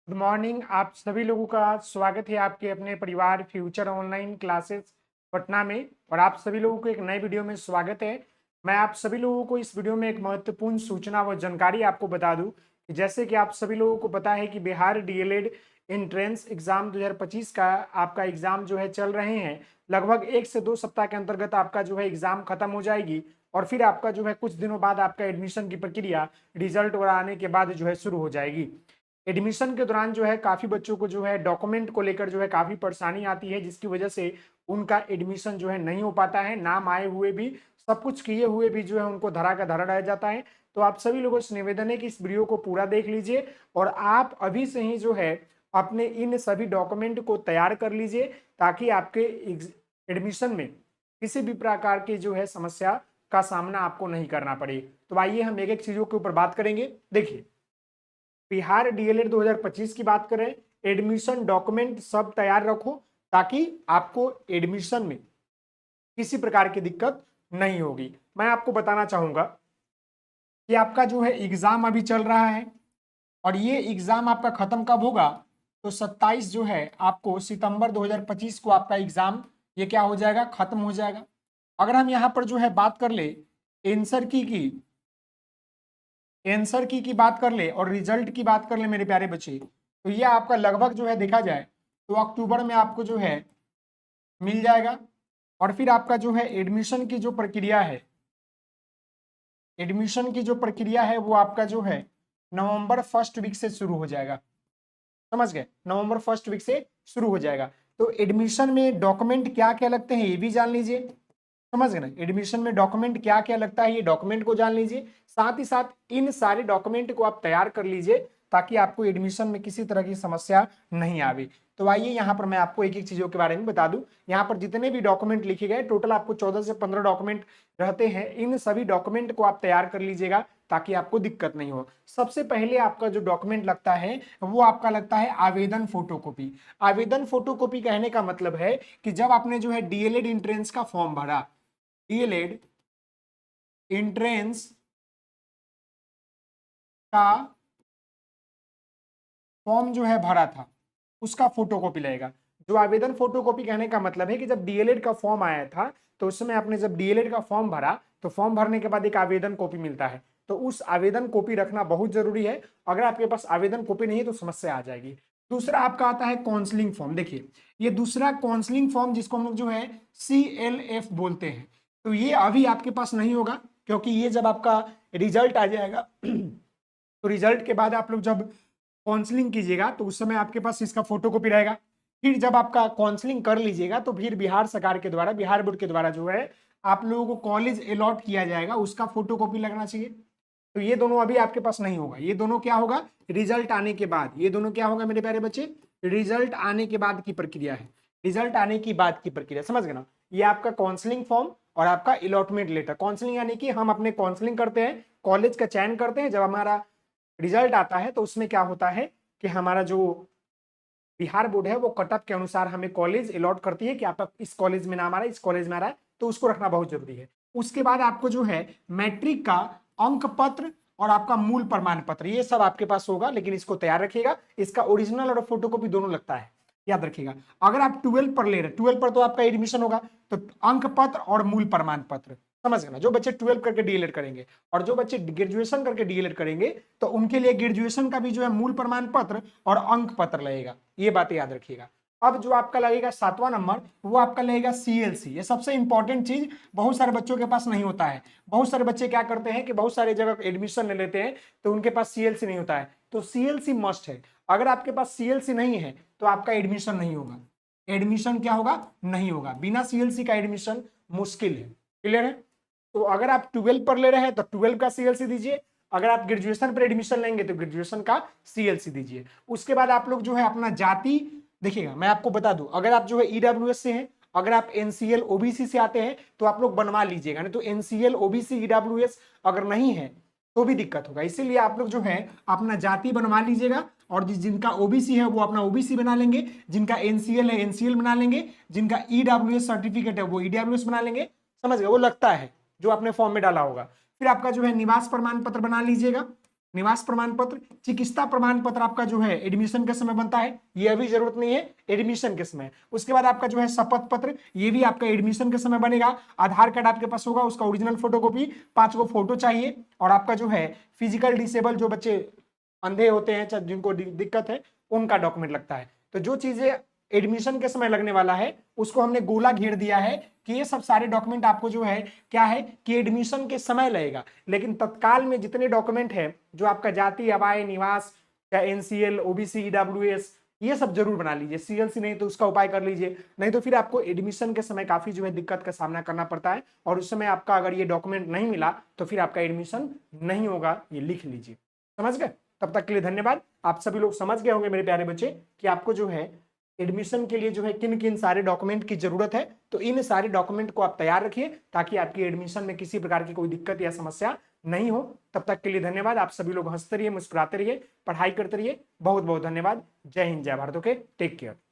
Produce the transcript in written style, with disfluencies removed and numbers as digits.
Good morning. आप सभी लोगों का स्वागत है आपके अपने परिवार फ्यूचर ऑनलाइन क्लासेस पटना में। और आप सभी लोगों को एक नए वीडियो में स्वागत है। मैं आप सभी लोगों को इस वीडियो में एक महत्वपूर्ण सूचना व जानकारी आपको बता दूं कि जैसे कि आप सभी लोगों को पता है कि बिहार डीएलएड एंट्रेंस एग्जाम 2025 का आपका एग्जाम जो है चल रहे हैं। लगभग 1 से 2 सप्ताह के अंतर्गत आपका जो है एग्जाम खत्म हो जाएगी और फिर आपका जो है कुछ दिनों बाद आपका एडमिशन की प्रक्रिया रिजल्ट और आने के बाद जो है शुरू हो जाएगी। एडमिशन के दौरान जो है काफ़ी बच्चों को जो है डॉक्यूमेंट को लेकर जो है काफ़ी परेशानी आती है, जिसकी वजह से उनका एडमिशन जो है नहीं हो पाता है। नाम आए हुए भी, सब कुछ किए हुए भी जो है उनको धरा का धरा रह जाता है। तो आप सभी लोगों से निवेदन है कि इस वीडियो को पूरा देख लीजिए और आप अभी से ही जो है अपने इन सभी डॉक्यूमेंट को तैयार कर लीजिए, ताकि आपके एडमिशन में किसी भी प्रकार की जो है समस्या का सामना आपको नहीं करना पड़े। तो आइए हम एक एक चीज़ों के ऊपर बात करेंगे। देखिए, बिहार डीएलएड 2025 की बात करें, एडमिशन डॉक्यूमेंट सब तैयार रखो ताकि आपको एडमिशन में किसी प्रकार की दिक्कत नहीं होगी। मैं आपको बताना चाहूंगा कि आपका जो है एग्जाम अभी चल रहा है और ये एग्जाम आपका खत्म कब होगा, तो 27 जो है आपको सितंबर 2025 को आपका एग्जाम ये क्या हो जाएगा, खत्म हो जाएगा। अगर हम यहाँ पर जो है बात कर ले आंसर की बात कर ले और रिजल्ट की बात कर ले मेरे प्यारे बच्चे, तो ये आपका लगभग जो है देखा जाए तो अक्टूबर में आपको जो है मिल जाएगा। और फिर आपका जो है एडमिशन की जो प्रक्रिया है वो आपका जो है नवंबर फर्स्ट वीक से शुरू हो जाएगा। समझ गए, नवंबर फर्स्ट वीक से शुरू हो जाएगा। तो एडमिशन में डॉक्यूमेंट क्या क्या लगते हैं ये भी जान लीजिए। समझ गए ना, एडमिशन में डॉक्यूमेंट क्या क्या लगता है ये डॉक्यूमेंट को जान लीजिए। साथ ही साथ इन सारे डॉक्यूमेंट को आप तैयार कर लीजिए ताकि आपको एडमिशन में किसी तरह की समस्या नहीं आवे। तो आइए यहाँ पर मैं आपको एक एक चीजों के बारे में बता दूं। यहाँ पर जितने भी डॉक्यूमेंट लिखे गए, टोटल आपको 14 से 15 डॉक्यूमेंट रहते हैं। इन सभी डॉक्यूमेंट को आप तैयार कर लीजिएगा ताकि आपको दिक्कत नहीं हो। सबसे पहले आपका जो डॉक्यूमेंट लगता है वो आपका लगता है आवेदन फोटोकॉपी। आवेदन फोटोकॉपी कहने का मतलब है कि जब आपने जो है डीएलएड एंट्रेंस का फॉर्म भरा, डीएलएड एंट्रेंस का फॉर्म जो है भरा था उसका फोटोकॉपी लगेगा। जो आवेदन फोटोकॉपी कहने का मतलब है कि जब डीएलएड का फॉर्म आया था तो उस समय आपने जब डीएलएड का फॉर्म भरा तो फॉर्म भरने के बाद एक आवेदन कॉपी मिलता है, तो उस आवेदन कॉपी रखना बहुत जरूरी है। अगर आपके पास आवेदन कॉपी नहीं है तो समस्या आ जाएगी। दूसरा आपका आता है काउंसलिंग फॉर्म। देखिए, ये दूसरा काउंसलिंग फॉर्म जिसको हम लोग जो है CLF बोलते हैं, तो ये अभी आपके पास नहीं होगा क्योंकि ये जब आपका रिजल्ट आ जाएगा तो रिजल्ट के बाद आप लोग जब काउंसलिंग कीजिएगा तो उस समय आपके पास इसका फोटोकॉपी रहेगा। फिर जब आपका काउंसलिंग कर लीजिएगा तो फिर बिहार सरकार के द्वारा, बिहार बोर्ड के द्वारा जो है आप लोगों को कॉलेज अलॉट किया जाएगा, उसका फोटोकॉपी लगना चाहिए। तो ये दोनों अभी आपके पास नहीं होगा। ये दोनों क्या होगा, रिजल्ट आने के बाद। ये दोनों क्या होगा मेरे प्यारे बच्चे, रिजल्ट आने के बाद की प्रक्रिया है। रिजल्ट आने की बाद की प्रक्रिया, समझ गए ना। ये आपका काउंसलिंग फॉर्म और आपका अलॉटमेंट लेटर। काउंसलिंग यानी कि हम अपने काउंसलिंग करते हैं, कॉलेज का चयन करते हैं। जब हमारा रिजल्ट आता है तो उसमें क्या होता है कि हमारा जो बिहार बोर्ड है वो कट ऑफ के अनुसार हमें कॉलेज अलॉट करती है कि आपका इस कॉलेज में नाम आ रहा है, इस कॉलेज में आ रहा है, तो उसको रखना बहुत जरूरी है। उसके बाद आपको जो है मैट्रिक का अंक पत्र और आपका मूल प्रमाण पत्र ये सब आपके पास होगा, लेकिन इसको तैयार रखिएगा। इसका ओरिजिनल और फोटोकॉपी दोनों लगता है, याद रखिएगा। अगर आप 12 पर ले रहे, 12 पर तो आपका एडमिशन होगा, तो अंक पत्र और मूल प्रमाण पत्र। समझ गए ना, जो बच्चे 12 करके डीएलएड करेंगे और जो बच्चे ग्रेजुएशन करके डीएलएड करेंगे तो उनके लिए ग्रेजुएशन का भी जो है मूल प्रमाण पत्र और अंक पत्र लगेगा। ये बात याद रखिएगा। अब जो आपका लगेगा 7वां नंबर, वो आपका लगेगा CLC। ये सबसे इंपॉर्टेंट चीज बहुत सारे बच्चों के पास नहीं होता है। बहुत सारे बच्चे क्या करते हैं कि बहुत सारे जगह एडमिशन ले लेते हैं तो उनके पास CLC नहीं होता है, तो CLC मस्ट है। अगर आपके पास CLC नहीं है तो आपका एडमिशन नहीं होगा। एडमिशन क्या होगा, नहीं होगा। बिना CLC का एडमिशन मुश्किल है। क्लियर है। तो अगर आप 12 पर ले रहे हैं तो 12 का CLC दीजिए। अगर आप ग्रेजुएशन पर एडमिशन लेंगे तो ग्रेजुएशन का CLC दीजिए। उसके बाद आप लोग जो है अपना जाति देखिएगा। मैं आपको बता दूं, अगर आप जो है EWS से हैं, अगर आप NCL OBC से आते हैं तो आप लोग बनवा लीजिएगा, नहीं तो NCL OBC EWS अगर नहीं है तो भी दिक्कत होगा। इसीलिए आप लोग जो है अपना जाति बनवा लीजिएगा और जिनका OBC है वो अपना OBC बना लेंगे, जिनका NCL है NCL बना लेंगे, जिनका EWS सर्टिफिकेट है वो EWS बना लेंगे। समझ गए, वो लगता है जो आपने फॉर्म में डाला होगा। फिर आपका जो है निवास प्रमाण पत्र बना लीजिएगा। निवास प्रमाण पत्र, चिकित्सा प्रमाण पत्र आपका जो है एडमिशन के समय बनता है, ये अभी जरूरत नहीं है, एडमिशन के समय। उसके बाद आपका जो है शपथ पत्र, ये भी आपका एडमिशन के समय बनेगा। आधार कार्ड आपके पास होगा, उसका ओरिजिनल फोटोकॉपी, 5 गो फोटो चाहिए। और आपका जो है फिजिकल डिसेबल, जो बच्चे अंधे होते हैं, चाहे जिनको दिक्कत है, उनका डॉक्यूमेंट लगता है। तो जो चीजें एडमिशन के समय लगने वाला है उसको हमने गोला घेर दिया है कि ये सब सारे डॉक्यूमेंट आपको जो है क्या है कि एडमिशन के समय लगेगा। लेकिन तत्काल में जितने डॉक्यूमेंट है जो आपका जाति, आवास, निवास, या एनसीएल, ओबीसी, ईडब्ल्यूएस, ये सब जरूर बना लीजिए। सीएलसी नहीं तो उसका उपाय कर लीजिए, नहीं तो फिर आपको एडमिशन के समय काफी जो है दिक्कत का सामना करना पड़ता है। और उस समय आपका अगर ये डॉक्यूमेंट नहीं मिला तो फिर आपका एडमिशन नहीं होगा, ये लिख लीजिए। समझ गए? तब तक के लिए धन्यवाद। आप सभी लोग समझ गए होंगे मेरे प्यारे बच्चे कि आपको जो है एडमिशन के लिए जो है किन किन सारे डॉक्यूमेंट की जरूरत है। तो इन सारे डॉक्यूमेंट को आप तैयार रखिए ताकि आपकी एडमिशन में किसी प्रकार की कोई दिक्कत या समस्या नहीं हो। तब तक के लिए धन्यवाद। आप सभी लोग हंसते रहिए, मुस्कुराते रहिए, पढ़ाई करते रहिए। बहुत बहुत धन्यवाद। जय हिंद, जय भारत। Okay, take care.